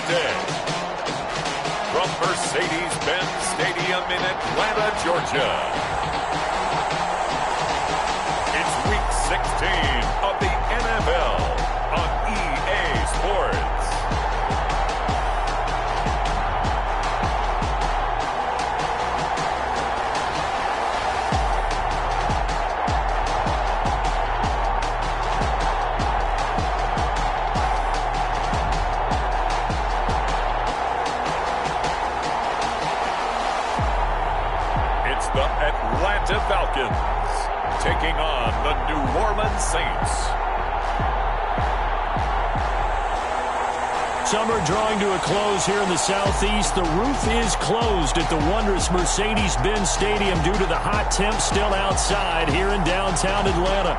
Tuesday. From Mercedes-Benz Stadium in Atlanta, Georgia. It's Week 16 of the NFL on EA Sports. The Atlanta Falcons taking on the New Orleans Saints. Summer drawing to a close here in the Southeast. The roof is closed at the wondrous Mercedes-Benz Stadium due to the hot temps still outside here in downtown Atlanta.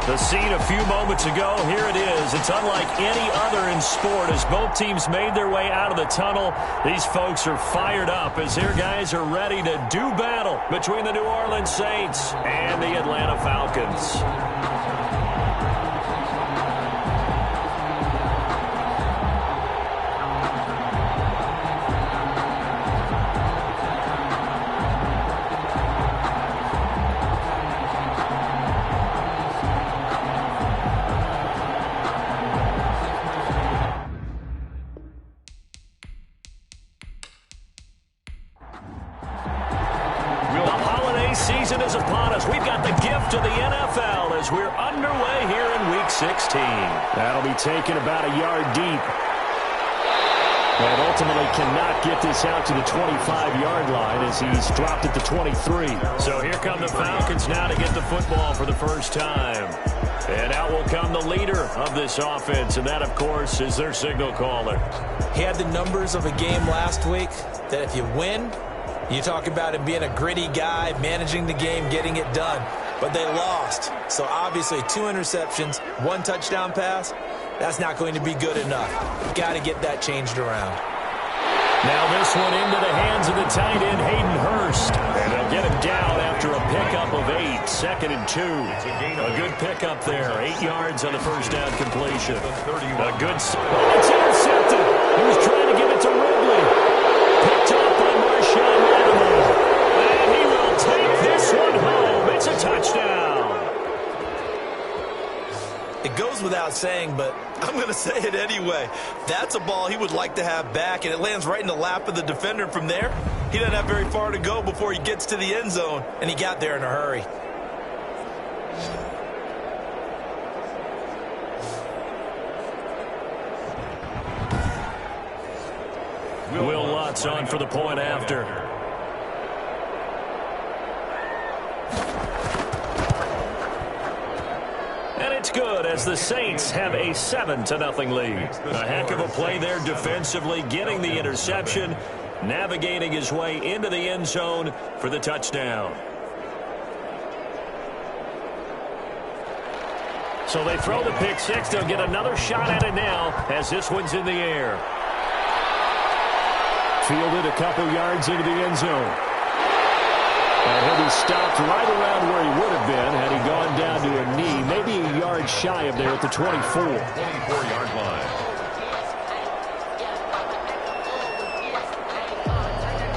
The scene a few moments ago, here it is. It's unlike any other in sport as both teams made their way out of the tunnel. These folks are fired up as their guys are ready to do battle between the New Orleans Saints and the Atlanta Falcons. Season is upon us. We've got the gift of the NFL as we're underway here in Week 16. That'll be taken about a yard deep. And ultimately cannot get this out to the 25-yard line as he's dropped it to 23. So here come the Falcons now to get the football for the first time. And out will come the leader of this offense, and that, of course, is their signal caller. He had the numbers of a game last week that if you win, you talk about him being a gritty guy, managing the game, getting it done. But they lost. So obviously 2 interceptions, 1 touchdown pass, that's not going to be good enough. Got to get that changed around. Now this one into the hands of the tight end, Hayden Hurst. And they'll get him down after a pickup of 8, 2nd and 2. A good pickup there, 8 yards on the first down completion. A good... It's intercepted. He was trying to give it to Ridley. Picked up by Marshawn Lattimore. And he will take this one home. It's a touchdown. It goes without saying, but I'm going to say it anyway. That's a ball he would like to have back, and it lands right in the lap of the defender. From there, he doesn't have very far to go before he gets to the end zone, and he got there in a hurry. Will Lutz on for the point after. And it's good as the Saints have a 7-0 lead. A heck of a play there defensively, getting the interception, navigating his way into the end zone for the touchdown. So they throw the pick six. They'll get another shot at it now as this one's in the air. Fielded a couple yards into the end zone. And he'll be stopped right around where he would have been had he gone down to a knee, maybe a yard shy of there at the 24-yard line.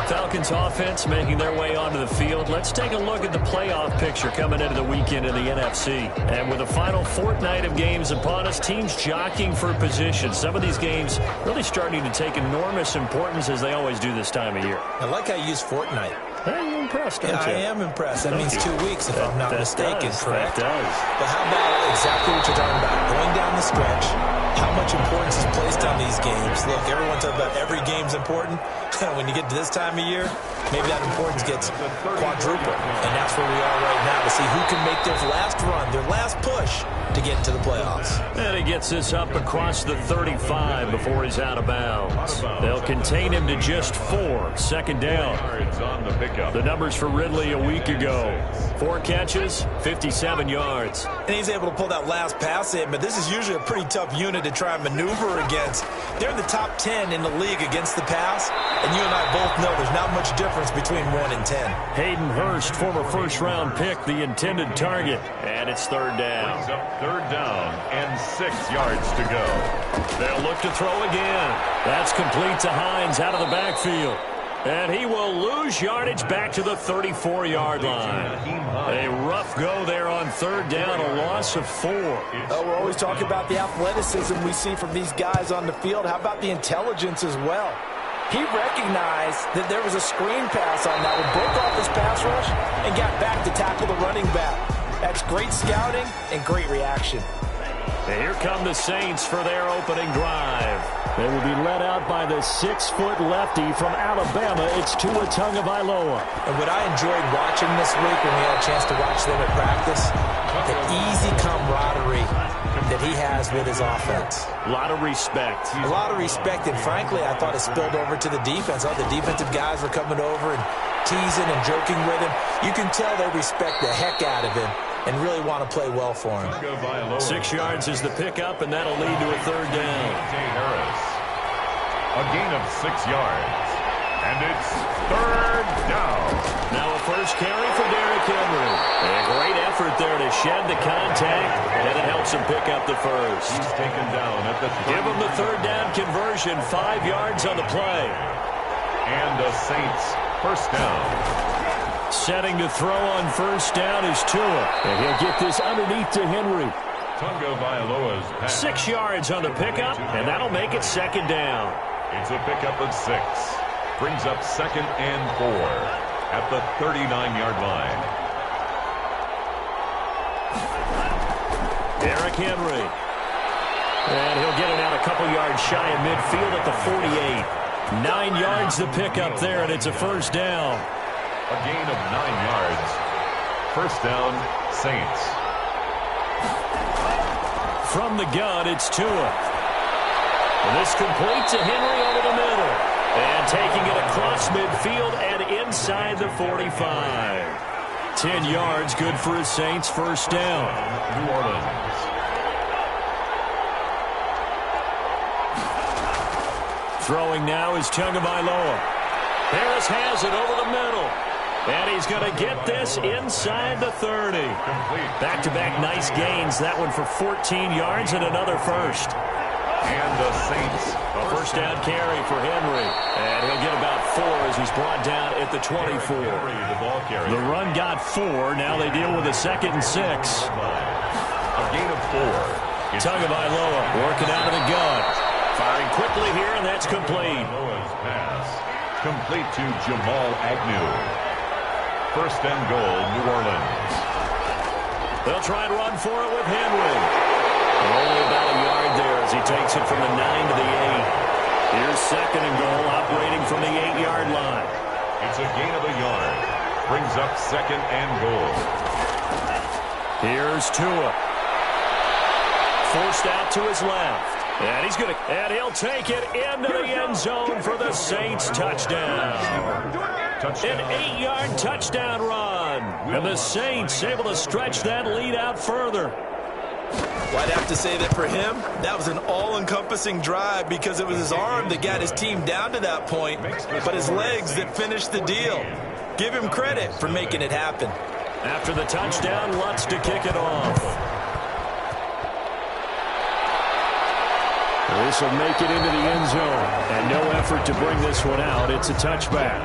Falcons offense making their way onto the field. Let's take a look at the playoff picture coming into the weekend in the NFC. And with the final fortnight of games upon us, teams jockeying for position. Some of these games really starting to take enormous importance as they always do this time of year. I like how you use fortnight. Hey, you're impressed, aren't you? I am impressed. That means 2 weeks, if I'm not mistaken, correct? That does. But how about exactly what you're talking about? Going down the stretch, how much importance is placed on these games? Look, everyone talks about every game's important. When you get to this time of year, maybe that importance gets quadrupled. And that's where we are right now to see who can make their last run, their last push to get into the playoffs. And he gets this up across the 35 before he's out of bounds. They'll contain him to just 4. Second down. The numbers for Ridley a week ago. 4 catches, 57 yards. And he's able to pull that last pass in, but this is usually a pretty tough unit to try and maneuver against. They're in the top top 10 in the league against the pass, and you and I both know there's not much difference between 1 and 10. Hayden Hurst, former first-round pick, the intended target. And it's third down. Brings up third down and 6 yards to go. They'll look to throw again. That's complete to Hines out of the backfield. And he will lose yardage back to the 34-yard line. A rough go there on third down, a loss of 4. We're always talking about the athleticism we see from these guys on the field. How about the intelligence as well? He recognized that there was a screen pass on that one, broke off his pass rush, and got back to tackle the running back. That's great scouting and great reaction. And here come the Saints for their opening drive. They will be led out by the 6-foot lefty from Alabama. It's Tua Tagovailoa. And what I enjoyed watching this week when we had a chance to watch them at practice, the easy camaraderie that he has with his offense. A lot of respect. A lot of respect, and frankly, I thought it spilled over to the defense. All the defensive guys were coming over and teasing and joking with him. You can tell they respect the heck out of him and really want to play well for him. 6 yards is the pickup, and that'll lead to a third down. A gain of 6 yards. And it's third down. Now a first carry for Derrick Henry. A great effort there to shed the contact, and it helps him pick up the first. He's taken down at the Give him the third down conversion, 5 yards on the play. And the Saints first down. Setting to throw on first down is Tua. And he'll get this underneath to Henry. Tagovailoa's pass. 6 yards on the pickup, and that'll make it second down. It's a pickup of 6. Brings up 2nd and 4 at the 39-yard line. Derrick Henry. And he'll get it out a couple yards shy of midfield at the 48. 9 yards the pickup there, and it's a first down. A gain of 9 yards. First down, Saints. From the gun, it's Tua. And this complete to Henry over the middle. And taking it across midfield and inside the 45. 10 yards, good for his Saints, first down. New Orleans. Throwing now is Tagovailoa. Harris has it over the middle. And he's going to get this inside the 30. Back-to-back nice gains. That one for 14 yards and another first. And the Saints. A first down carry for Henry. And he'll get about 4 as he's brought down at the 24. The run got 4. Now they deal with a 2nd and 6. A gain of 4. Tagovailoa working out of the gun. Firing quickly here, and that's complete. Tagovailoa's pass. Complete to Jamal Agnew. First and goal, New Orleans. They'll try and run for it with Henry. Only about a yard there as he takes it from the 9 to the 8. Here's second and goal, operating from the 8-yard line. It's a gain of a yard. Brings up 2nd and goal. Here's Tua. Forced out to his left. And he'll take it into the end zone for the Saints touchdown. An 8-yard touchdown run. And the Saints able to stretch that lead out further. Well, I'd have to say that for him, that was an all-encompassing drive because it was his arm that got his team down to that point, but his legs that finished the deal. Give him credit for making it happen. After the touchdown, Lutz to kick it off. This will make it into the end zone. And no effort to bring this one out. It's a touchback.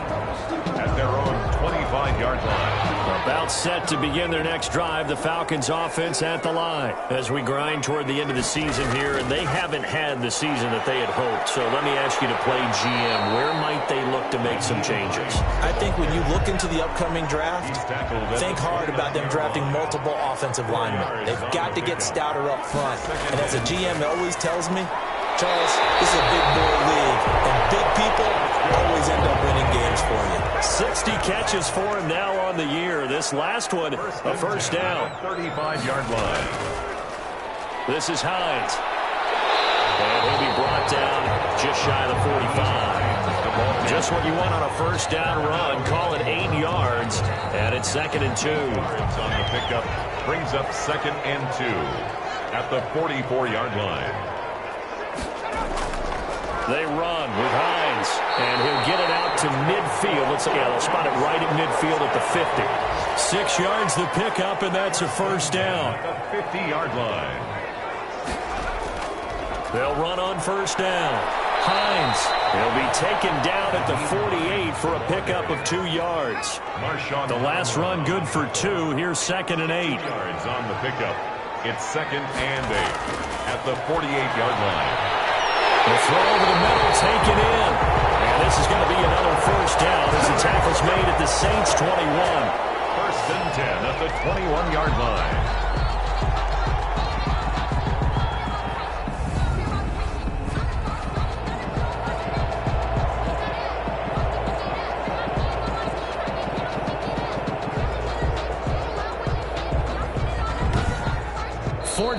At their own 25-yard line. About set to begin their next drive. The Falcons offense at the line. As we grind toward the end of the season here, and they haven't had the season that they had hoped. So let me ask you to play GM. Where might they look to make some changes? I think when you look into the upcoming draft, think hard about them drafting multiple offensive linemen. They've got to get stouter up front. And as a GM always tells me, Charles, this is a big boy league, and big people always end up winning games for you. 60 catches for him now on the year. This last one, a first down. 35-yard line. This is Hines. And he'll be brought down just shy of the 45. Just what you want on a first down run. Call it 8 yards, and it's 2nd and 2. On the pickup, brings up 2nd and 2 at the 44-yard line. They run with Hines, and he'll get it out to midfield. They'll spot it right at midfield at the 50. 6 yards the pickup, and that's a first down. At the 50-yard line. They'll run on first down. Hines, he'll be taken down at the 48 for a pickup of 2 yards. The last run good for 2. Here's 2nd and 8. Yards on the pickup. It's 2nd and 8 at the 48-yard line. The throw over the middle, taken in. And this is going to be another first down as the tackle's made at the Saints' 21. 1st and 10 at the 21-yard line.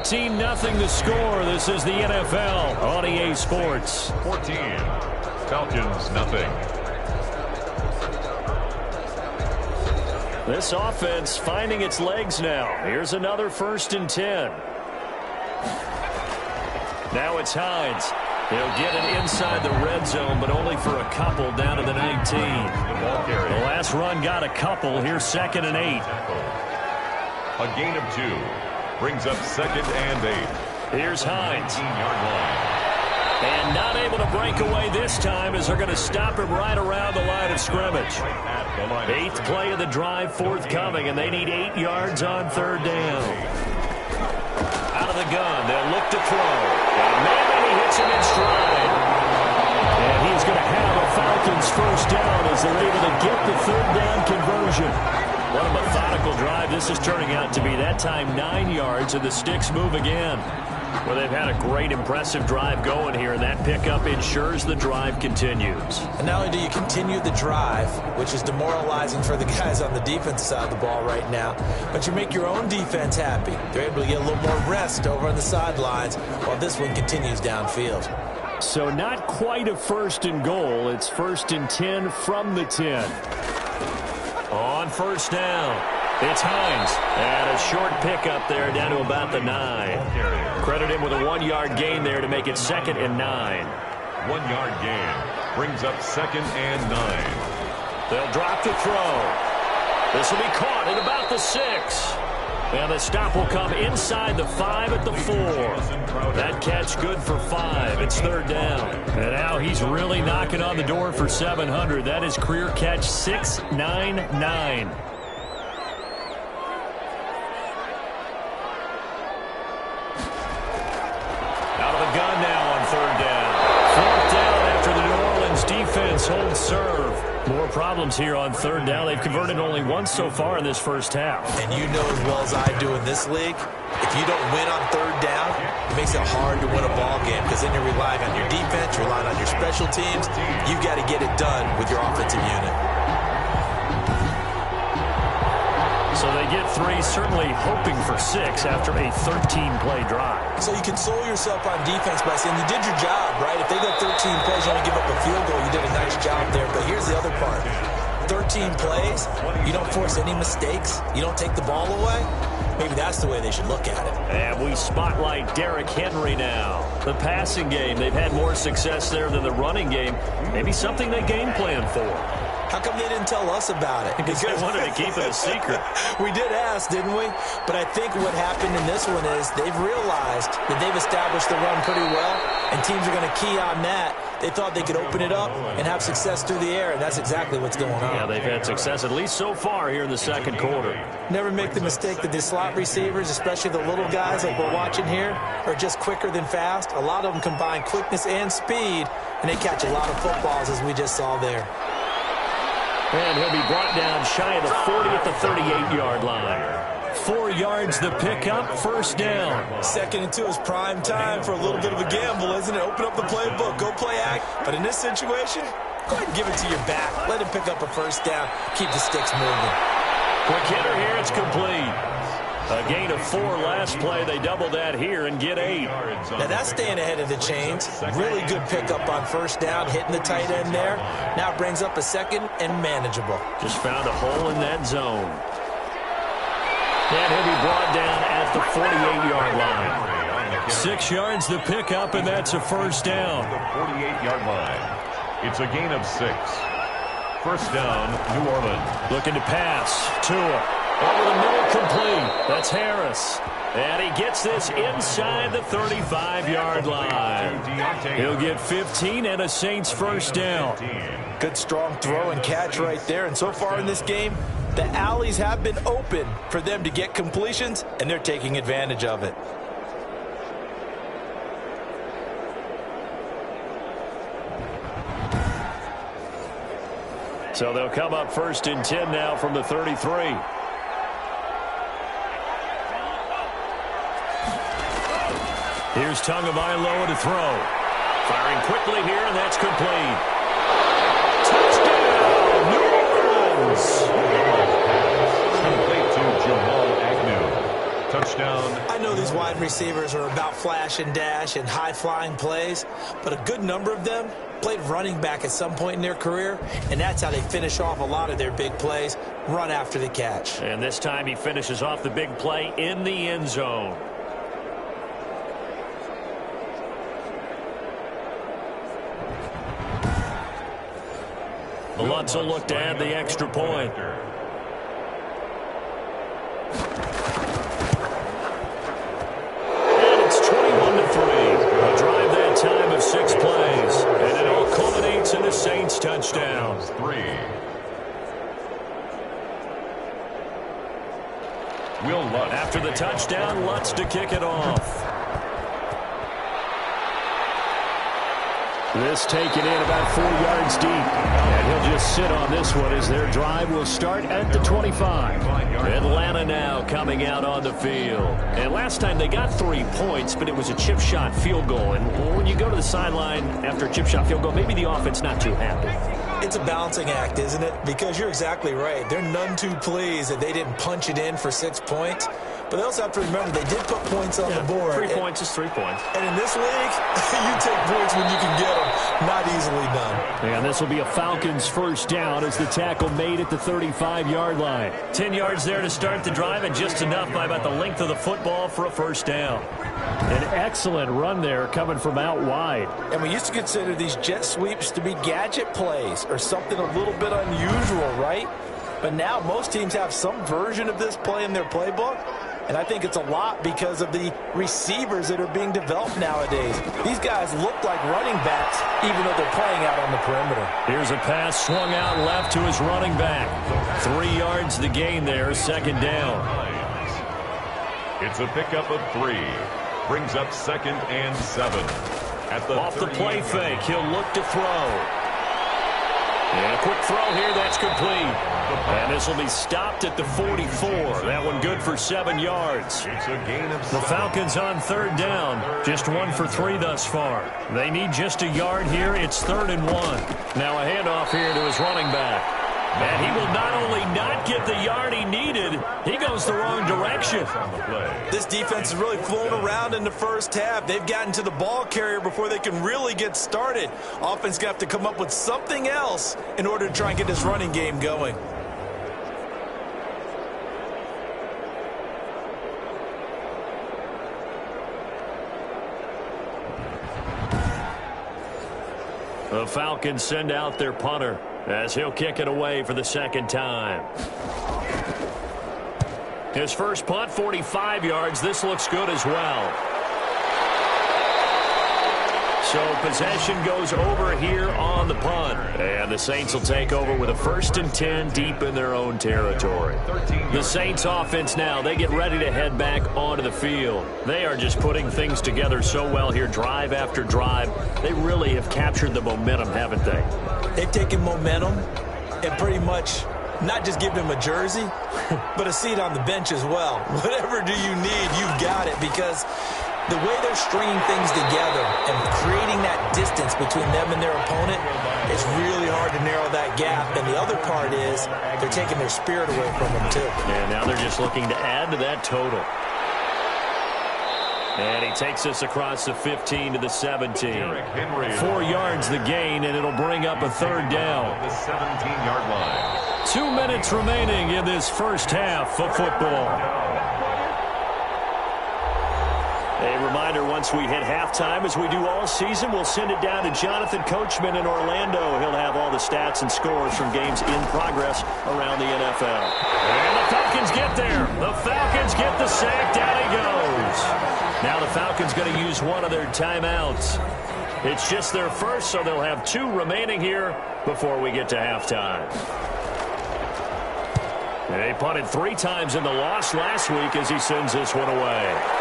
Nothing to score. This is the NFL on EA Sports. 14. Falcons, nothing. This offense finding its legs now. Here's another 1st and 10. Now it's Hines. He'll get it inside the red zone, but only for a couple down to the 19. The last run got a couple. Here's 2nd and 8. A gain of 2. Brings up 2nd and 8. Here's Hines. 18-yard line. And not able to break away this time as they're going to stop him right around the line of scrimmage. 8th play of the drive forthcoming, and they need 8 yards on 3rd down. Out of the gun, they'll look to throw. And maybe he hits him in stride. And he's going to have a Falcons first down as they're able to get the 3rd down conversion. What a methodical drive this is turning out to be. That time 9 yards, and the sticks move again. Well, they've had a great, impressive drive going here, and that pickup ensures the drive continues. And not only do you continue the drive, which is demoralizing for the guys on the defensive side of the ball right now, but you make your own defense happy. They're able to get a little more rest over on the sidelines while this one continues downfield. So not quite a 1st and goal. It's 1st and 10 from the 10. On first down, it's Hines. And a short pickup there down to about the 9. Credit him with a 1-yard gain there to make it 2nd and 9. 1-yard gain brings up 2nd and 9. They'll drop the throw. This will be caught at about the 6. And the stop will come inside the 5 at the 4. That catch good for 5. It's 3rd down. And now he's really knocking on the door for 700. That is career catch 699. Out of the gun now on 3rd down. 4th down after the New Orleans defense holds serve. More problems here on 3rd down. They've converted only once so far in this first half. And you know as well as I do in this league, if you don't win on 3rd down, it makes it hard to win a ball game because then you're relying on your defense, you're relying on your special teams. You've got to get it done with your offensive unit. So they get 3, certainly hoping for 6 after a 13-play drive. So you console yourself on defense by saying you did your job, right? If they go 13 plays, you only give up a field goal, you did a nice job there. But here's the other part. 13 plays, you don't force any mistakes, you don't take the ball away. Maybe that's the way they should look at it. And we spotlight Derrick Henry now. The passing game, they've had more success there than the running game. Maybe something they game plan for. How come they didn't tell us about it? Because they wanted to keep it a secret. We did ask, didn't we? But I think what happened in this one is they've realized that they've established the run pretty well, and teams are going to key on that. They thought they could open it up and have success through the air, and that's exactly what's going on. Yeah, they've had success, at least so far here in the 2nd quarter. Never make the mistake that the slot receivers, especially the little guys like we're watching here, are just quicker than fast. A lot of them combine quickness and speed, and they catch a lot of footballs, as we just saw there. And he'll be brought down shy of the 40 at the 38-yard line. 4 yards the pickup, 1st down. 2nd and 2 is prime time for a little bit of a gamble, isn't it? Open up the playbook, go play act. But in this situation, go ahead and give it to your back. Let him pick up a 1st down. Keep the sticks moving. Quick hitter here, it's complete. A gain of 4 last play. They double that here and get 8. Now that's staying ahead of the chains. Really good pickup on 1st down, hitting the tight end there. Now it brings up a 2nd and manageable. Just found a hole in that zone. And he'll be brought down at the 48-yard line. 6 yards the pickup, and that's a first down. The 48-yard line. It's a gain of 6. First down, New Orleans. Looking to pass. Tua. Over the middle, complete. That's Harris. And he gets this inside the 35-yard line. He'll get 15 and a Saints first down. Good strong throw and catch right there. And so far in this game, the alleys have been open for them to get completions, and they're taking advantage of it. So they'll come up first and 10 now from the 33. Here's Tagovailoa to throw. Firing quickly here, and that's complete. Touchdown, New Orleans! Complete to Jamal Agnew. Touchdown. I know these wide receivers are about flash and dash and high-flying plays, but a good number of them played running back at some point in their career, and that's how they finish off a lot of their big plays, run after the catch. And this time he finishes off the big play in the end zone. The Lutz will look to add the extra point. And it's 21-3. A drive that time of 6 plays. And it all culminates in a Saints touchdown. 3. Will Lutz. After the touchdown, Lutz to kick it off. This taken in about 4 yards deep. And he'll just sit on this one as their drive will start at the 25. Atlanta now coming out on the field. And last time they got 3 points, but it was a chip shot field goal. And when you go to the sideline after a chip shot field goal, maybe the offense not too happy. It's a balancing act, isn't it? Because you're exactly right. They're none too pleased that they didn't punch it in for 6 points. But they also have to remember they did put points on the board. 3 points is 3 points. And in this league, you take points when you can get them. Not easily done. And this will be a Falcons first down as the tackle made at the 35-yard line. 10 yards there to start the drive, and just enough by about the length of the football for a first down. An excellent run there coming from out wide. And we used to consider these jet sweeps to be gadget plays or something a little bit unusual, right? But now most teams have some version of this play in their playbook. And I think it's a lot because of the receivers that are being developed nowadays. These guys look like running backs, even though they're playing out on the perimeter. Here's a pass swung out left to his running back. 3 yards the gain there, second down. It's a pickup of 3. Brings up 2nd and 7. At the off the play fake, he'll look to throw. And a quick throw here, that's complete. And this will be stopped at the 44. That one good for 7 yards. It's a gain of 7. The Falcons on third down. Just 1 for 3 thus far. They need just a yard here. It's 3rd and 1. Now a handoff here to his running back. And he will not only not get the yard he needed, he goes the wrong direction. This defense is really flown around in the first half. They've gotten to the ball carrier before they can really get started. Offense got to come up with something else in order to try and get this running game going. The Falcons send out their punter as he'll kick it away for the second time. His first punt, 45 yards. This looks good as well. So possession goes over here on the punt. And the Saints will take over with a 1st and 10 deep in their own territory. The Saints offense now, they get ready to head back onto the field. They are just putting things together so well here, drive after drive. They really have captured the momentum, haven't they? They've taken momentum and pretty much not just given him a jersey, but a seat on the bench as well. Whatever do you need, you've got it, because the way they're stringing things together and creating that distance between them and their opponent, it's really hard to narrow that gap. And the other part is they're taking their spirit away from them, too. And now they're just looking to add to that total. And he takes us across the 15 to the 17. 4 yards the gain, and it'll bring up a 3rd down. The 17-yard line. 2 minutes remaining in this first half of football. A reminder once once we hit halftime, as we do all season, we'll send it down to Jonathan Coachman in Orlando. He'll have all the stats and scores from games in progress around the NFL. And the Falcons get there. The Falcons get the sack. Down he goes. Now the Falcons going to use one of their timeouts. It's just their first, so they'll have 2 remaining here before we get to halftime. They punted 3 times in the loss last week as he sends this one away.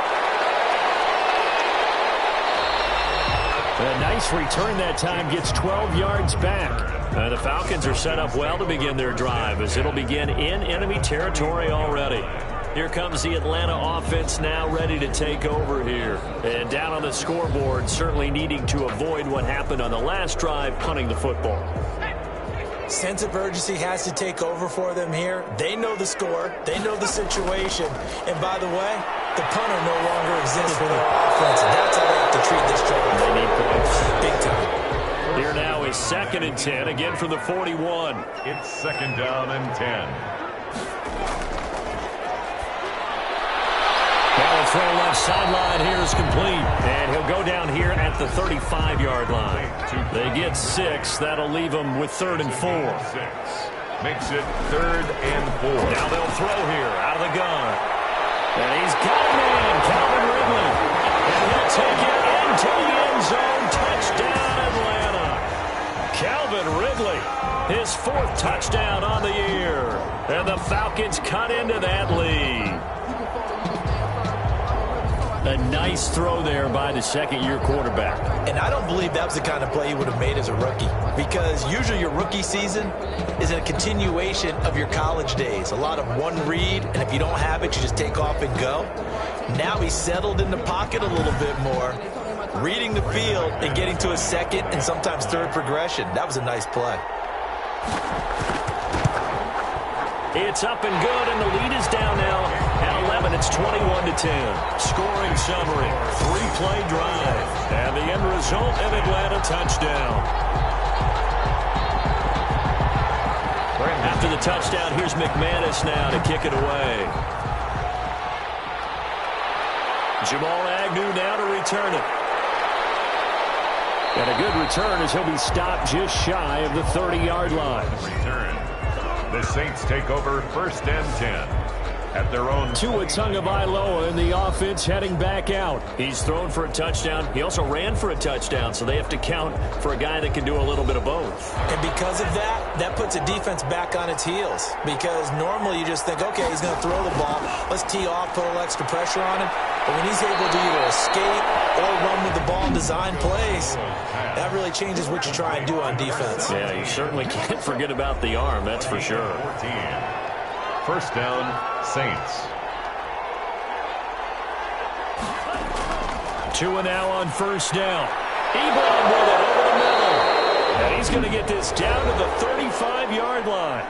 A nice return that time, gets 12 yards back. The Falcons are set up well to begin their drive as it'll begin in enemy territory already. Here comes the Atlanta offense now ready to take over here. And down on the scoreboard, certainly needing to avoid what happened on the last drive, punting the football. Sense of urgency has to take over for them here. They know the score. They know the situation. And by the way, the punter no longer exists for their offense. And that's how they have to treat this drive. They need points. Big time. Here now is 2nd and 10, again from the 41. It's 2nd down and 10. Throw left sideline here is complete. And he'll go down here at the 35-yard line. They get 6. That'll leave them with 3rd and 4. Makes it 3rd and 4. Now they'll throw here out of the gun. And he's got a man, Calvin Ridley. And he'll take it into the end zone. Touchdown, Atlanta. Calvin Ridley, his 4th touchdown on the year. And the Falcons cut into that lead. A nice throw there by the 2nd-year quarterback. And I don't believe that was the kind of play he would have made as a rookie, because usually your rookie season is a continuation of your college days. A lot of one read, and if you don't have it, you just take off and go. Now he's settled in the pocket a little bit more, reading the field and getting to a 2nd and sometimes 3rd progression. That was a nice play. It's up and good, and the lead is down now at 11. It's 21-10. Scoring summary, 3-play drive, and the end result, an Atlanta touchdown. After the touchdown, here's McManus now to kick it away. Jamal Agnew now to return it. And a good return as he'll be stopped just shy of the 30-yard line. Return. The Saints take over 1st and 10 at their own. Tua Tagovailoa in the offense heading back out. He's thrown for a touchdown. He also ran for a touchdown, so they have to count for a guy that can do a little bit of both. And because of that, that puts a defense back on its heels, because normally you just think, okay, he's going to throw the ball. Let's tee off, put a little extra pressure on him. But when he's able to either escape or run with the ball and design plays, that really changes what you try and do on defense. Yeah, you certainly can't forget about the arm, that's for sure. 14. 1st down, Saints. Tua now on 1st down. Ebron with it over the middle. And he's going to get this down to the 35-yard line.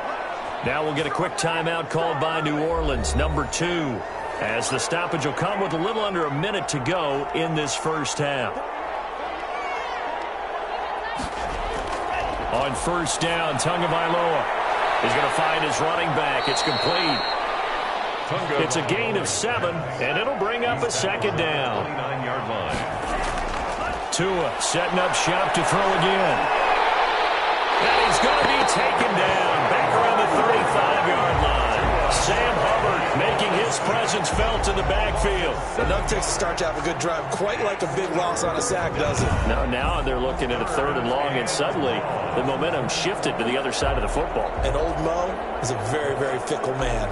Now we'll get a quick timeout called by New Orleans, number 2, as the stoppage will come with a little under a minute to go in this 1st half. On 1st down, Tagovailoa is going to find his running back. It's complete. It's a gain of 7, and it'll bring up a 2nd down. 29-yard line. Tua setting up shop to throw again. And he's going to be taken down back around the 35-yard line. Sam Hubbard making his presence felt in the backfield. Enough takes to start to have a good drive, quite like a big loss on a sack, does it? Now they're looking at a 3rd and long, and suddenly the momentum shifted to the other side of the football. And old Mo is a very, very fickle man.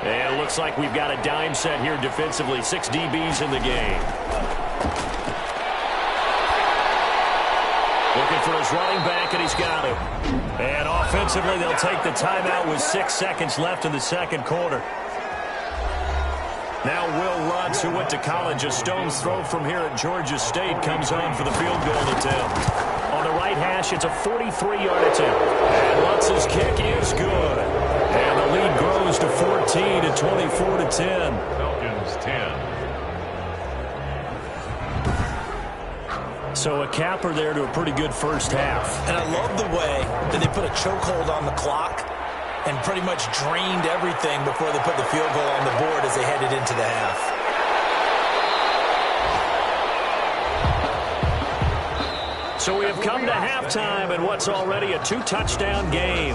And it looks like we've got a dime set here defensively. 6 DBs in the game. Looking for his running back, and he's got him. And offensively, they'll take the timeout with 6 seconds left in the 2nd quarter. Now Will Lutz, who went to college a stone's throw from here at Georgia State, comes on for the field goal attempt. On the right hash, it's a 43-yard attempt. And Lutz's kick is good. And the lead grows to 14 at 24-10. Falcons 10. So a capper there to a pretty good first half. And I love the way that they put a chokehold on the clock and pretty much drained everything before they put the field goal on the board as they headed into the half. So we have come to halftime in what's already a 2-touchdown game.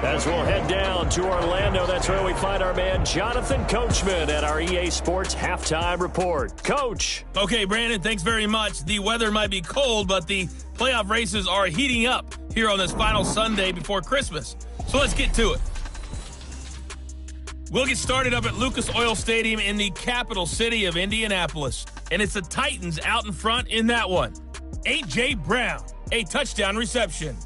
As we'll head down to Orlando, that's where we find our man Jonathan Coachman at our EA Sports Halftime Report. Coach. Okay, Brandon, thanks very much. The weather might be cold, but the playoff races are heating up here on this final Sunday before Christmas. So let's get to it. We'll get started up at Lucas Oil Stadium in the capital city of Indianapolis. And it's the Titans out in front in that one. A.J. Brown, a touchdown reception.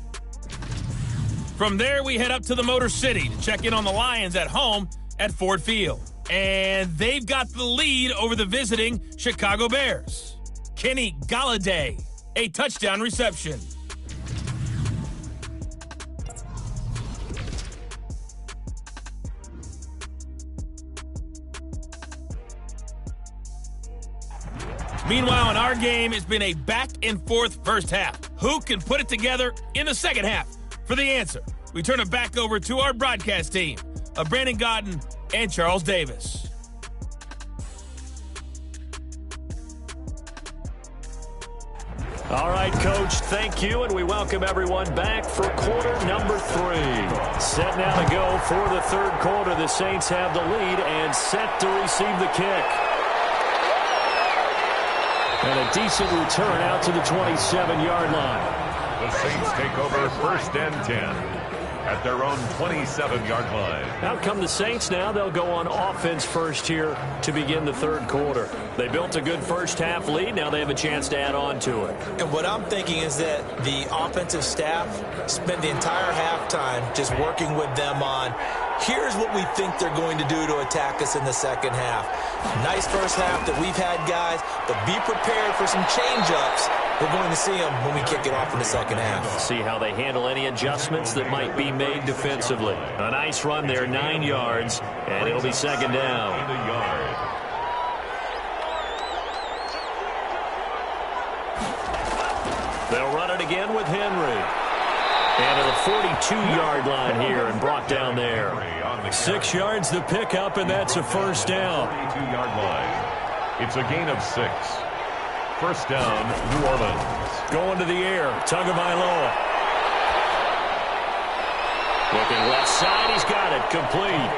From there, we head up to the Motor City to check in on the Lions at home at Ford Field. And they've got the lead over the visiting Chicago Bears. Kenny Golladay, a touchdown reception. Meanwhile, in our game, it's been a back-and-forth first half. Who can put it together in the second half? For the answer, we turn it back over to our broadcast team of Brandon Godden and Charles Davis. All right, Coach, thank you, and we welcome everyone back for quarter number 3. Set now to go for the third quarter. The Saints have the lead and set to receive the kick. And a decent return out to the 27-yard line. The Saints take over 1st and 10 at their own 27-yard line. Out come the Saints now. They'll go on offense first here to begin the third quarter. They built a good first half lead. Now they have a chance to add on to it. And what I'm thinking is that the offensive staff spent the entire halftime just working with them on, here's what we think they're going to do to attack us in the second half. Nice first half that we've had, guys, but be prepared for some change-ups. We're going to see them when we kick it off in the second half. See how they handle any adjustments that might be made defensively. A nice run there, 9 yards, and it'll be second down. They'll run it again with Henry. And at the 42-yard line here and brought down there. 6 yards the pickup, and that's a first down. 42-yard line. It's a gain of 6. First down, New Orleans. Going to the air, Tagovailoa. Looking left side, he's got it, complete.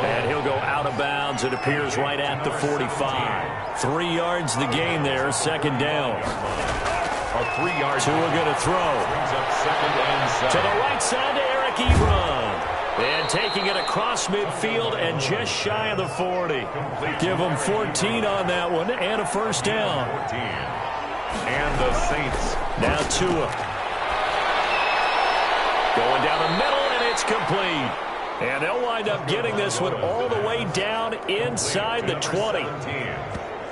And he'll go out of bounds, it appears right at the 45. 3 yards the gain there, second down. A 3-yard. Tua going to throw. Brings up 2nd and 7. To the right side to Eric Ebron. And taking it across midfield and just shy of the 40. Give them 14 on that one and a first down. 14. And the Saints. Now Tua. Going down the middle, and it's complete. And they'll wind up getting this one all the way down inside the 20.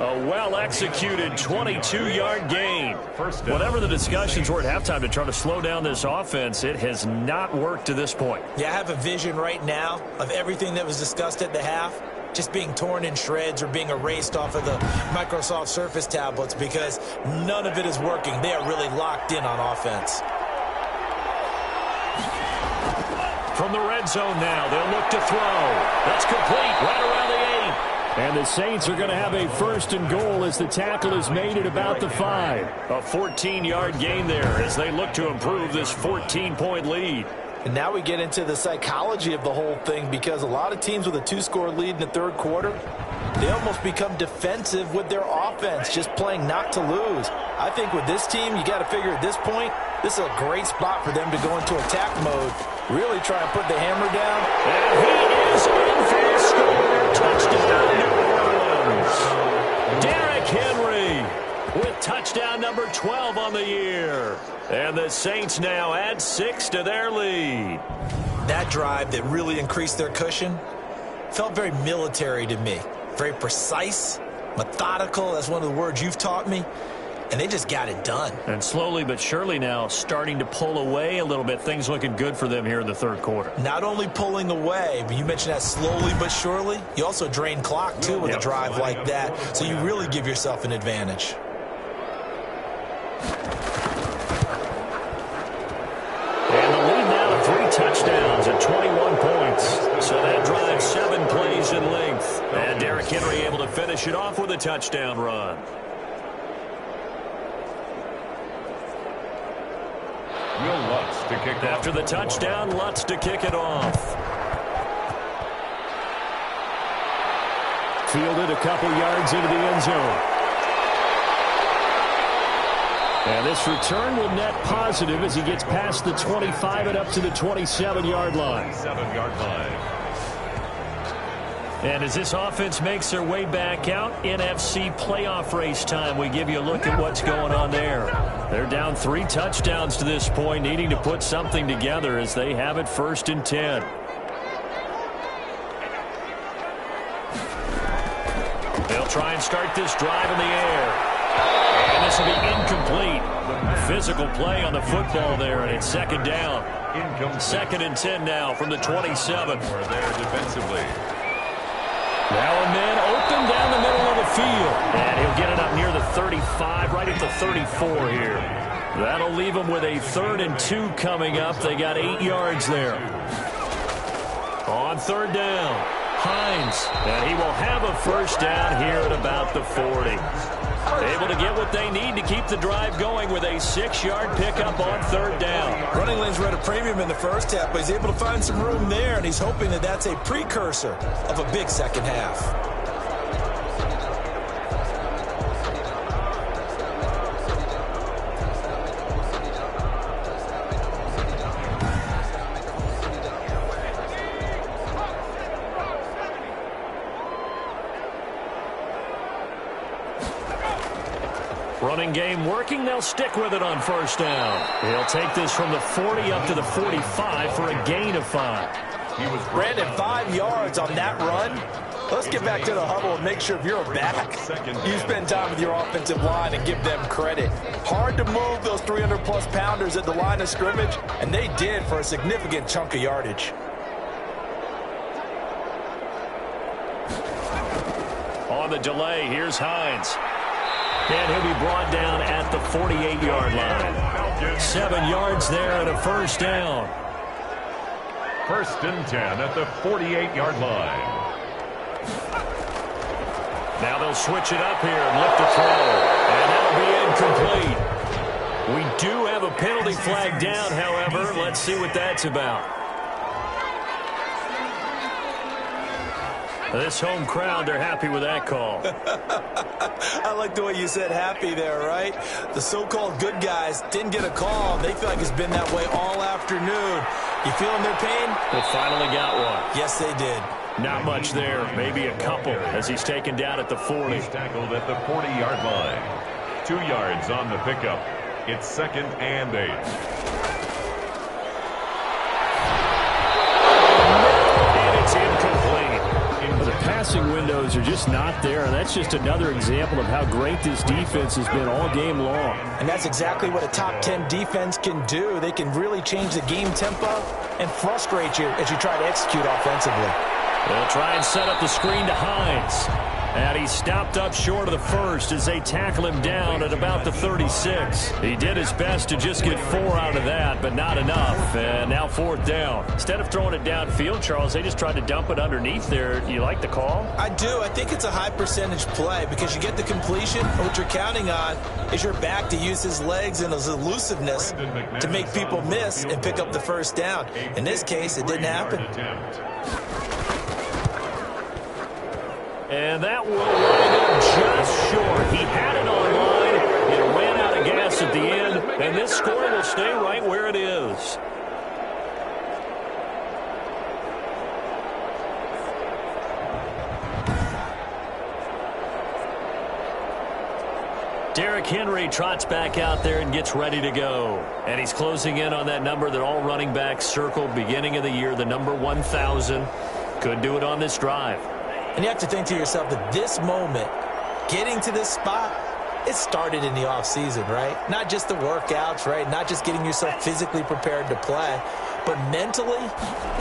A well-executed 22-yard gain. Whatever the discussions were at halftime to try to slow down this offense, it has not worked to this point. Yeah, I have a vision right now of everything that was discussed at the half just being torn in shreds or being erased off of the Microsoft Surface tablets because none of it is working. They are really locked in on offense. From the red zone now, they'll look to throw. That's complete right around the 8. And the Saints are going to have a first and goal as the tackle is made at about the 5. A 14-yard gain there as they look to improve this 14-point lead. And now we get into the psychology of the whole thing because a lot of teams with a 2-score lead in the third quarter, they almost become defensive with their offense, just playing not to lose. I think with this team, you got to figure at this point, this is a great spot for them to go into attack mode, really try and put the hammer down. And he is in for a score. Touchdown, New Orleans. Derrick Henry with touchdown number 12 on the year. And the Saints now add 6 to their lead. That drive that really increased their cushion felt very military to me. Very precise, methodical. That's one of the words you've taught me. And they just got it done. And slowly but surely now starting to pull away a little bit. Things looking good for them here in the third quarter. Not only pulling away, but you mentioned that slowly but surely. You also drain clock, too, with a drive like that. So you really give yourself an advantage. yards in length. And Derrick Henry able to finish it off with a touchdown run. Will Lutz to kick off. After the touchdown, Lutz to kick it off. Fielded a couple yards into the end zone. And this return will net positive as he gets past the 25 and up to the 27-yard line. 27-yard line. And as this offense makes their way back out, NFC playoff race time, we give you a look at what's going on there. They're down 3 touchdowns to this point, needing to put something together as they have it 1st and 10. They'll try and start this drive in the air. And this will be incomplete. Physical play on the football there, and it's 2nd down. 2nd and 10 now from the 27. We're there defensively. Now a man open down the middle of the field. And he'll get it up near the 35, right at the 34 here. That'll leave him with a 3rd and 2 coming up. They got 8 yards there. On 3rd down, Hines. And he will have a 1st down here at about the 40. Able to get what they need to keep the drive going with a 6-yard pickup on 3rd down. Running lanes were at a premium in the first half, but he's able to find some room there, and he's hoping that that's a precursor of a big second half. Running game working. They'll stick with it on 1st down. He'll take this from the 40 up to the 45 for a gain of 5. Brandon, 5 yards on that run. Let's get back to the huddle and make sure if you're a back, you spend time with your offensive line and give them credit. Hard to move those 300-plus pounders at the line of scrimmage, and they did for a significant chunk of yardage. On the delay, here's Hines. And he'll be brought down at the 48-yard line. 7 yards there and a 1st down. 1st and 10 at the 48-yard line. Now they'll switch it up here and lift the throw. And that'll be incomplete. We do have a penalty flag down, however. Let's see what that's about. This home crowd, they're happy with that call. I like the way you said happy there, right? The so-called good guys didn't get a call. They feel like it's been that way all afternoon. You feeling their pain? They finally got one. Yes, they did. Not much there. Maybe a couple as he's taken down at the 40. He's tackled at the 40-yard line. 2 yards on the pickup. It's 2nd and 8. The passing windows are just not there, and that's just another example of how great this defense has been all game long. And that's exactly what a top 10 defense can do. They can really change the game tempo and frustrate you as you try to execute offensively. They'll try and set up the screen to Hines. And he's stopped up short of the 1st as they tackle him down at about the 36. He did his best to just get 4 out of that, but not enough. And now 4th down. Instead of throwing it downfield, Charles, they just tried to dump it underneath there. Do you like the call? I do. I think it's a high percentage play because you get the completion, and what you're counting on is your back to use his legs and his elusiveness to make people miss and pick up the 1st down. In this case, it didn't happen. And that will wind up just short. He had it on line. It ran out of gas at the end. And this score will stay right where it is. Derrick Henry trots back out there and gets ready to go. And he's closing in on that number that all running backs circled beginning of the year, the number 1,000. Could do it on this drive. And you have to think to yourself that this moment, getting to this spot, it started in the offseason, right? Not just the workouts, right? Not just getting yourself physically prepared to play, but mentally,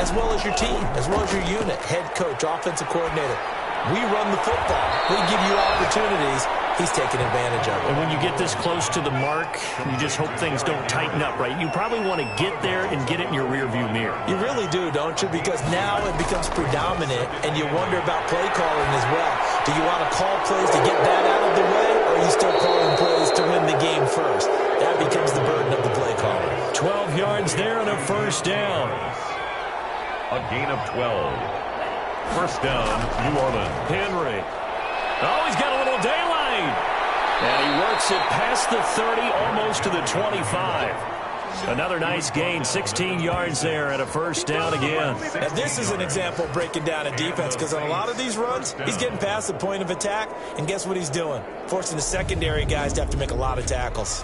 as well as your team, as well as your unit, head coach, offensive coordinator. We run the football. We give you opportunities he's taking advantage of it. And when you get this close to the mark, you just hope things don't tighten up, right? You probably want to get there and get it in your rearview mirror. You really do, don't you? Because now it becomes predominant, and you wonder about play calling as well. Do you want to call plays to get that out of the way, or are you still calling plays to win the game first? That becomes the burden of the play caller. 12 yards there and a first down. A gain of 12. First down, New Orleans. Henry. Oh, he's got a little daylight. And he works it past the 30, almost to the 25. Another nice gain, 16 yards there and a first down again. Now, this is an example of breaking down a defense, because on a lot of these runs, he's getting past the point of attack, and guess what he's doing? Forcing the secondary guys to have to make a lot of tackles.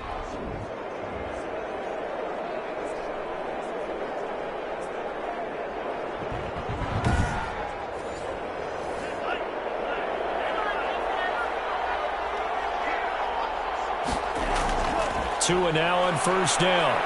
Tua now on first down.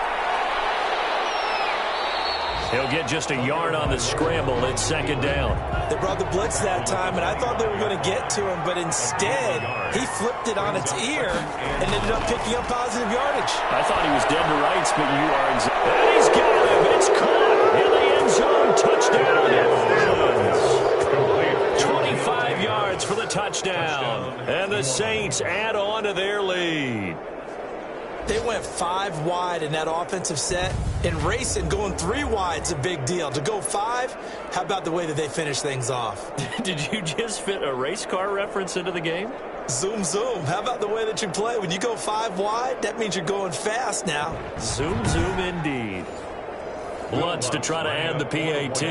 He'll get just a yard on the scramble. It's second down. They brought the blitz that time, and I thought they were going to get to him, but instead, he flipped it on its ear and ended up picking up positive yardage. I thought he was dead to rights, but you are exactly. And he's got him. It's caught in the end zone. Touchdown, New Orleans. 25 yards for the touchdown. And the Saints add on to their lead. They went 5 wide in that offensive set, and racing going 3 wide is a big deal. To go 5, how about the way that they finish things off? Did you just fit a race car reference into the game? Zoom, zoom. How about the way that you play? When you go 5 wide, that means you're going fast now. Zoom, zoom indeed. Lutz to try to add the PAT.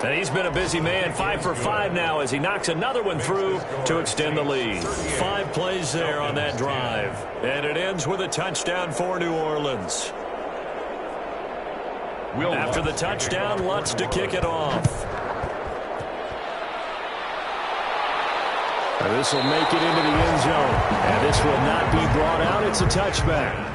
And he's been a busy man, 5 for 5 now as he knocks another one through to extend the lead. 5 plays there on that drive. And it ends with a touchdown for New Orleans. After the touchdown, Lutz to kick it off. And this will make it into the end zone. And this will not be brought out. It's a touchback.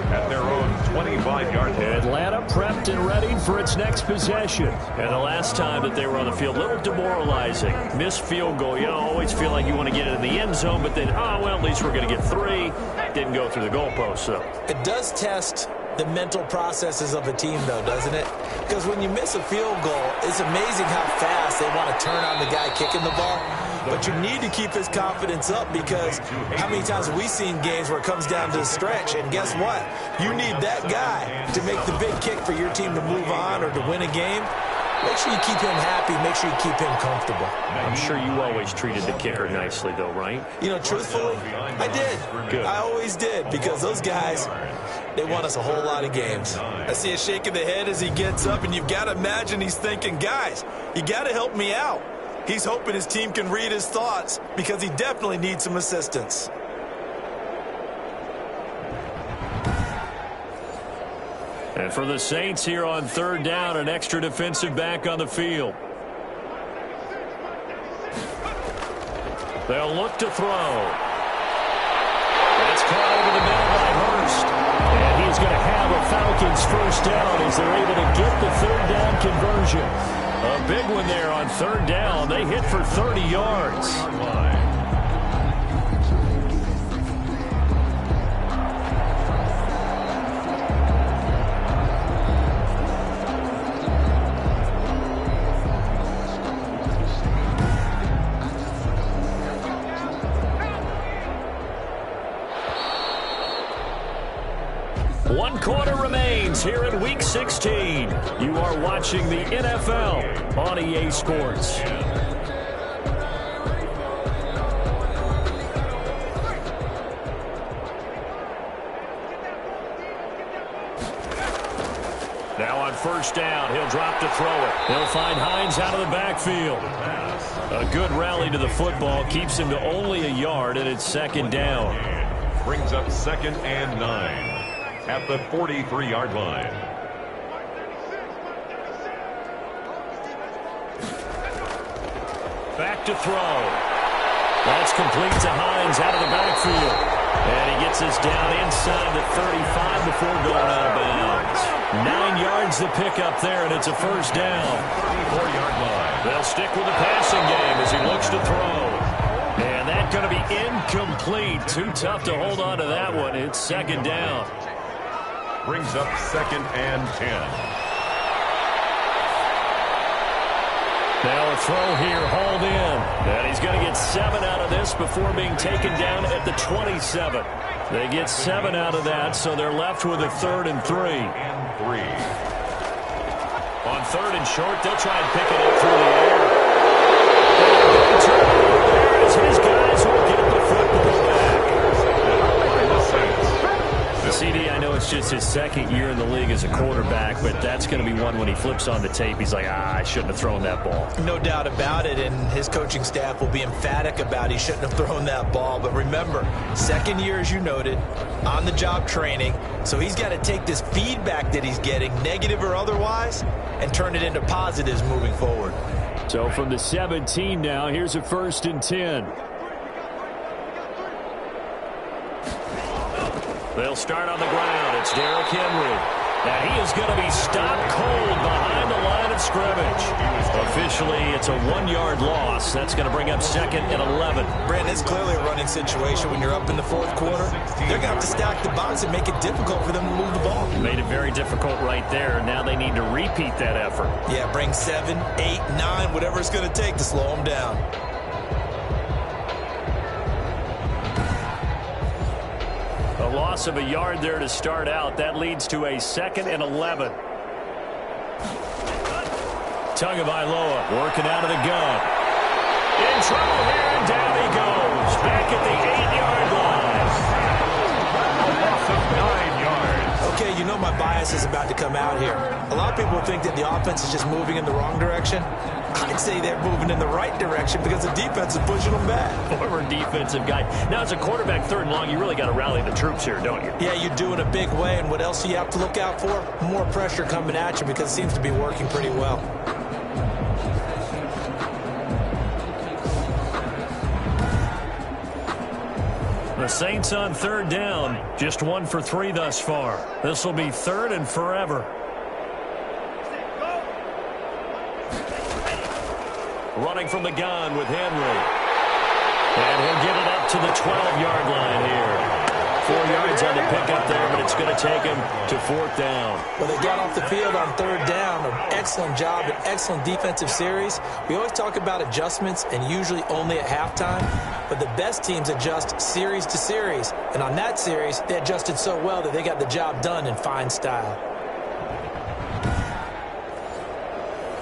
At their own 25-yard line. Atlanta prepped and ready for its next possession. And the last time that they were on the field, a little demoralizing. Missed field goal. You always feel like you want to get it in the end zone, but then, well, at least we're going to get 3. Didn't go through the goalpost, so. It does test the mental processes of a team, though, doesn't it? Because when you miss a field goal, it's amazing how fast they want to turn on the guy kicking the ball. But you need to keep his confidence up, because how many times have we seen games where it comes down to the stretch, and guess what? You need that guy to make the big kick for your team to move on or to win a game. Make sure you keep him happy. Make sure you keep him comfortable. I'm sure you always treated the kicker nicely, though, right? You know, truthfully, I did. Good. I always did, because those guys, they won us a whole lot of games. I see a shake of the head as he gets up, and you've got to imagine he's thinking, guys, you got to help me out. He's hoping his team can read his thoughts, because he definitely needs some assistance. And for the Saints here on third down, an extra defensive back on the field. They'll look to throw. That's caught over the middle by Hurst. And he's going to have a Falcons first down as they're able to get the third down conversion. A big one there on third down. They hit for 30 yards. One quarter remains here in Week 16. You are watching the NFL on EA Sports. Now on first down, he'll drop to throw it. He'll find Hines out of the backfield. A good rally to the football keeps him to only a yard, and it's second down. Brings up 2nd and 9. At the 43-yard line. Back to throw. That's complete to Hines out of the backfield. And he gets us down inside the 35 before going out of bounds. 9 yards to pick up there, and it's a first down. 34-yard line. They'll stick with the passing game as he looks to throw. And that's going to be incomplete. Too tough to hold on to that one. It's second down. Brings up 2nd and 10. Now a throw here, hauled in. And he's going to get 7 out of this before being taken down at the 27. They get 7 out of that, so they're left with a 3rd and 3. On 3rd and short, they'll try and pick it up through the air. And there as his guys will get the football back. CD, I know it's just his 2nd year in the league as a quarterback, but that's going to be one when he flips on the tape. He's like, I shouldn't have thrown that ball. No doubt about it, and his coaching staff will be emphatic about he shouldn't have thrown that ball. But remember, 2nd year, as you noted, on-the-job training, so he's got to take this feedback that he's getting, negative or otherwise, and turn it into positives moving forward. So from the 17 now, here's a 1st and 10. They'll start on the ground. It's Derrick Henry. Now he is going to be stopped cold behind the line of scrimmage. Officially, it's a 1-yard loss. That's going to bring up 2nd and 11. Brandon, it's clearly a running situation when you're up in the 4th quarter. They're going to have to stack the box and make it difficult for them to move the ball. Made it very difficult right there. Now they need to repeat that effort. Yeah, bring 7, 8, 9, whatever it's going to take to slow them down. A loss of a yard there to start out. That leads to a 2nd and 11. Tagovailoa working out of the gun. In trouble here, and down he goes. Back at the 8-yard line. A loss of 9 yards. Okay, you know my bias is about to come out here. A lot of people think that the offense is just moving in the wrong direction. I'd say they're moving in the right direction because the defense is pushing them back. Former defensive guy. Now, as a quarterback, 3rd and long, you really got to rally the troops here, don't you? Yeah, you do in a big way. And what else do you have to look out for? More pressure coming at you because it seems to be working pretty well. The Saints on 3rd down. Just 1 for 3 thus far. This will be 3rd and forever. Running from the gun with Henry. And he'll get it up to the 12-yard line here. 4 yards on the pickup there, but it's going to take him to 4th down. Well, they got off the field on 3rd down. An excellent job, an excellent defensive series. We always talk about adjustments and usually only at halftime, but the best teams adjust series to series. And on that series, they adjusted so well that they got the job done in fine style.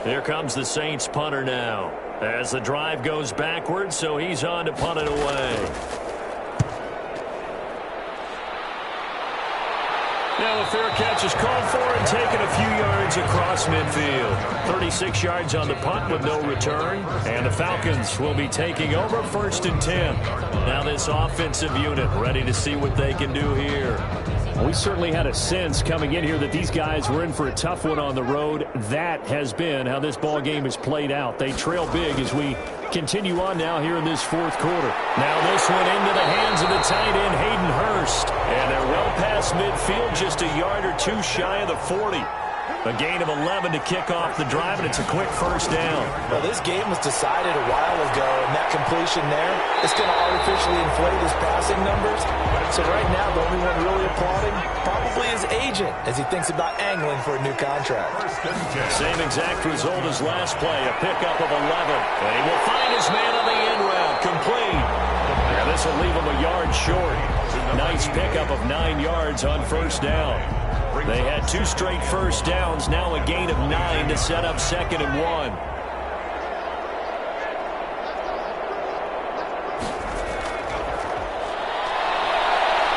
Here comes the Saints punter now. As the drive goes backwards, so he's on to punt it away. Now a fair catch is called for and taken a few yards across midfield. 36 yards on the punt with no return. And the Falcons will be taking over 1st and 10. Now this offensive unit ready to see what they can do here. We certainly had a sense coming in here that these guys were in for a tough one on the road. That has been how this ball game has played out. They trail big as we continue on now here in this 4th quarter. Now this one into the hands of the tight end, Hayden Hurst. And they're well past midfield, just a yard or 2 shy of the 40. A gain of 11 to kick off the drive, and it's a quick 1st down. Well, this game was decided a while ago, and that completion there, it's going to artificially inflate his passing numbers. So right now, the only one really applauding probably his agent as he thinks about angling for a new contract. Same exact result as last play, a pickup of 11. And he will find his man on the end route, complete. And this will leave him a yard short. Nice pickup of 9 yards on 1st down. They had 2 straight 1st downs, now a gain of 9 to set up 2nd and 1.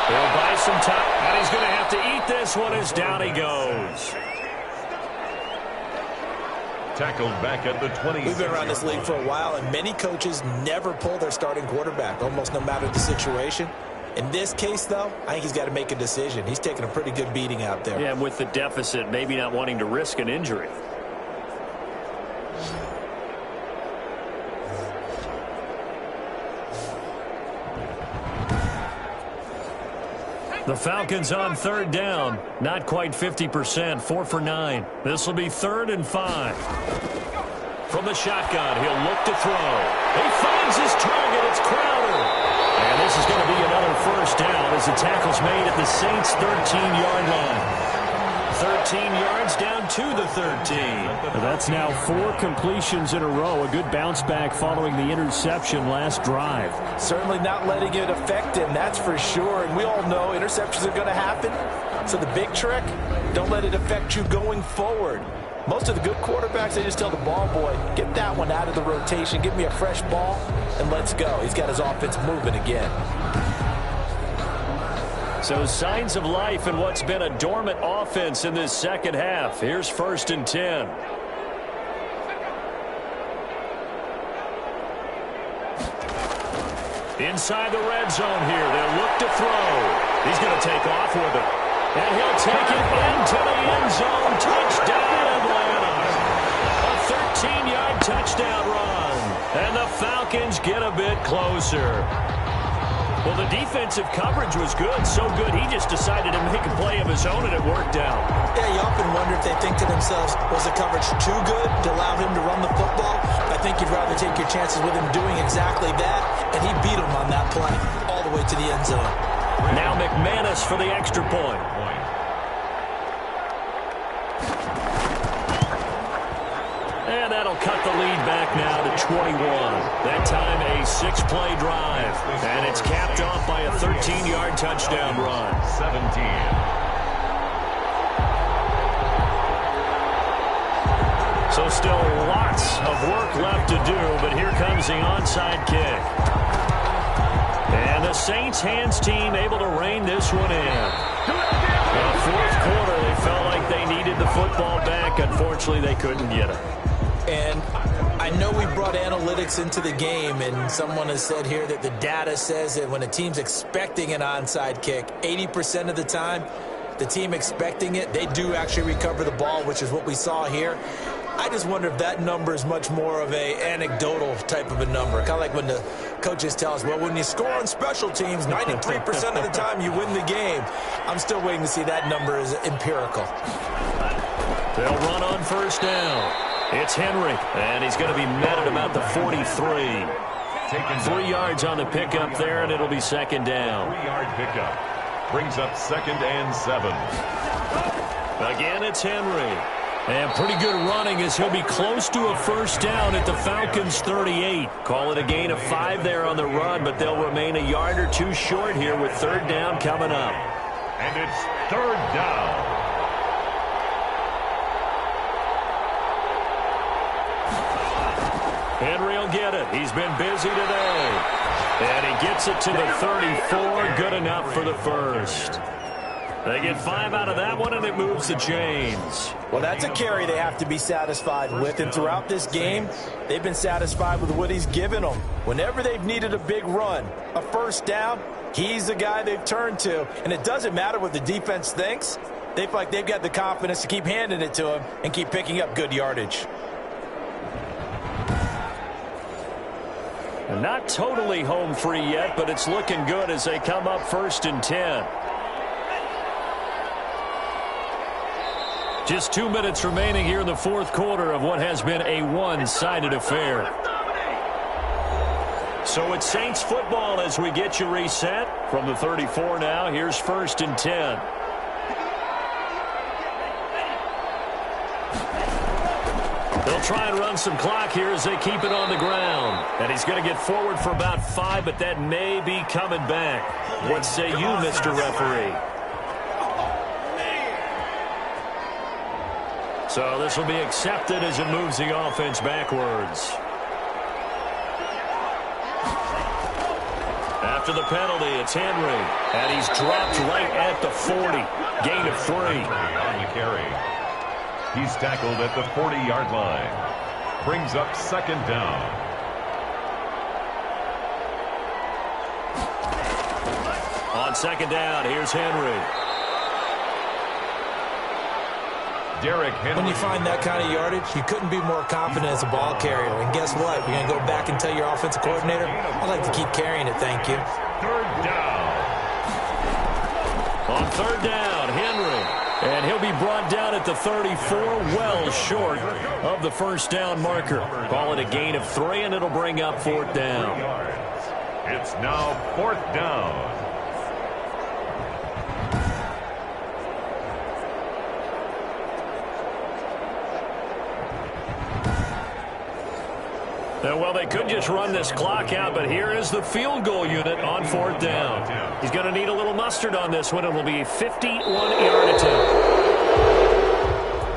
He'll buy some time, and he's going to have to eat this one as down he goes. Tackled back at the 20. We've been around this league for a while, and many coaches never pull their starting quarterback, almost no matter the situation. In this case, though, I think he's got to make a decision. He's taking a pretty good beating out there. Yeah, and with the deficit, maybe not wanting to risk an injury. The Falcons on third down. Not quite 50%, 4 for 9. This will be 3rd and 5. From the shotgun, he'll look to throw. He finds his target. It's Crowder. And this is going to be another first down as the tackle's made at the Saints' 13-yard line. 13 yards down to the 13. That's now 4 completions in a row. A good bounce back following the interception last drive. Certainly not letting it affect him, that's for sure. And we all know interceptions are going to happen. So the big trick, don't let it affect you going forward. Most of the good quarterbacks, they just tell the ball boy, get that one out of the rotation, give me a fresh ball, and let's go. He's got his offense moving again. So signs of life in what's been a dormant offense in this second half. Here's 1st and 10. Inside the red zone here. They'll look to throw. He's going to take off with it. And he'll take it into the end zone. Touchdown, Atlanta. A 13-yard touchdown run. And the Falcons get a bit closer. Well, the defensive coverage was good, so good he just decided to make a play of his own, and it worked out. Yeah, you often wonder if they think to themselves, was the coverage too good to allow him to run the football? I think you'd rather take your chances with him doing exactly that, and he beat him on that play all the way to the end zone. Now McManus for the extra point. And that'll cut the lead back now to 21. That time a 6-play drive. And it's capped off by a 13-yard touchdown run. 17. So still lots of work left to do, but here comes the onside kick. And the Saints hands team able to rein this one in. Well, 4th quarter, they felt like they needed the football back. Unfortunately, they couldn't get it. And I know we brought analytics into the game, and someone has said here that the data says that when a team's expecting an onside kick, 80% of the time, the team expecting it, they do actually recover the ball, which is what we saw here. I just wonder if that number is much more of a anecdotal type of a number. Kind of like when the coaches tell us, well, when you score on special teams, 93% of the time you win the game. I'm still waiting to see that number as empirical. They'll run on first down. It's Henry, and he's going to be met at about the 43. 3 yards on the pickup there, and it'll be 2nd down. 3-yard pickup. Brings up 2nd and 7. Again, it's Henry. And pretty good running as he'll be close to a first down at the Falcons' 38. Call it a gain of 5 there on the run, but they'll remain a yard or 2 short here with 3rd down coming up. And it's 3rd down. Henry will get it. He's been busy today. And he gets it to the 34. Good enough for the first. They get 5 out of that one, and it moves the chains. Well, that's a carry they have to be satisfied with. And throughout this game, they've been satisfied with what he's given them. Whenever they've needed a big run, a first down, he's the guy they've turned to. And it doesn't matter what the defense thinks. They feel like they've got the confidence to keep handing it to him and keep picking up good yardage. Not totally home free yet, but it's looking good as they come up 1st and 10. Just 2 minutes remaining here in the 4th quarter of what has been a one-sided affair. So it's Saints football as we get you reset. From the 34 now, here's 1st and 10. They'll try and run some clock here as they keep it on the ground. And he's going to get forward for about 5, but that may be coming back. What say you, Mr. Referee? So this will be accepted as it moves the offense backwards. After the penalty, it's Henry. And he's dropped right at the 40. Gain of 3. On the carry. He's tackled at the 40-yard line. Brings up 2nd down. On 2nd down, here's Henry. Derrick Henry. When you find that kind of yardage, you couldn't be more confident as a ball carrier. And guess what? You're going to go back and tell your offensive coordinator, I'd like to keep carrying it, thank you. 3rd down. On third down, Henry. And he'll be brought down at the 34, well short of the first down marker. Call it a gain of 3, and it'll bring up fourth down. It's now fourth down. Well, they could just run this clock out, but here is the field goal unit on fourth down. He's going to need a little mustard on this one. It will be a 51-yard attempt.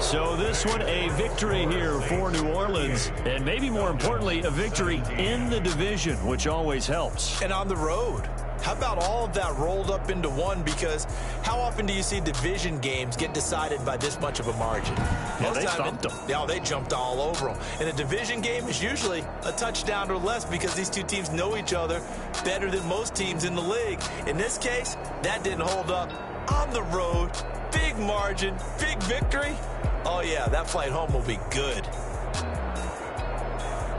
So this one, a victory here for New Orleans, and maybe more importantly, a victory in the division, which always helps. And on the road. How about all of that rolled up into one? Because how often do you see division games get decided by this much of a margin? Yeah, they thumped them. Yeah, they jumped all over them. And a division game is usually a touchdown or less because these two teams know each other better than most teams in the league. In this case, that didn't hold up. On the road, big margin, big victory. Oh, yeah, that flight home will be good.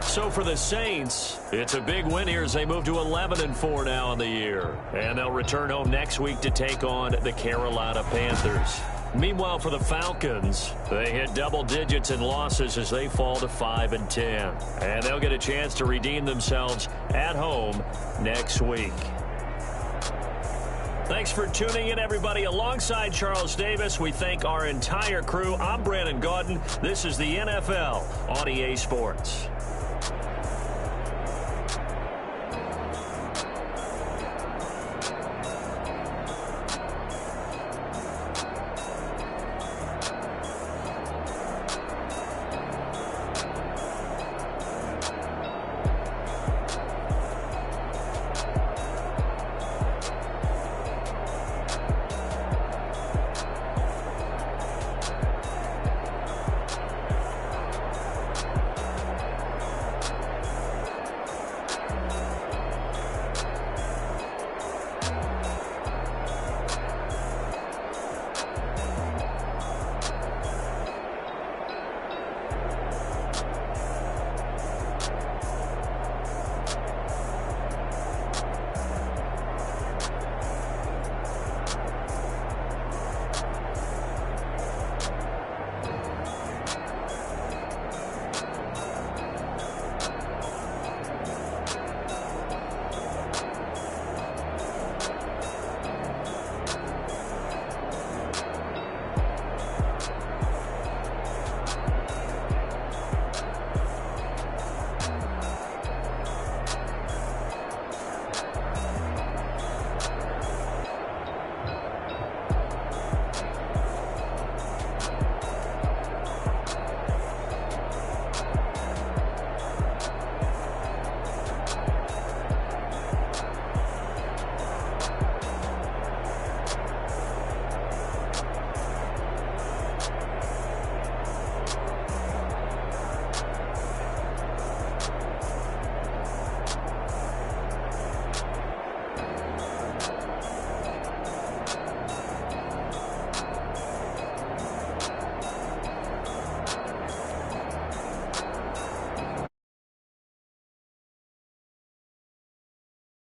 So for the Saints, it's a big win here as they move to 11-4 now in the year. And they'll return home next week to take on the Carolina Panthers. Meanwhile, for the Falcons, they hit double digits in losses as they fall to 5-10. And they'll get a chance to redeem themselves at home next week. Thanks for tuning in, everybody. Alongside Charles Davis, we thank our entire crew. I'm Brandon Gaudin. This is the NFL on EA Sports.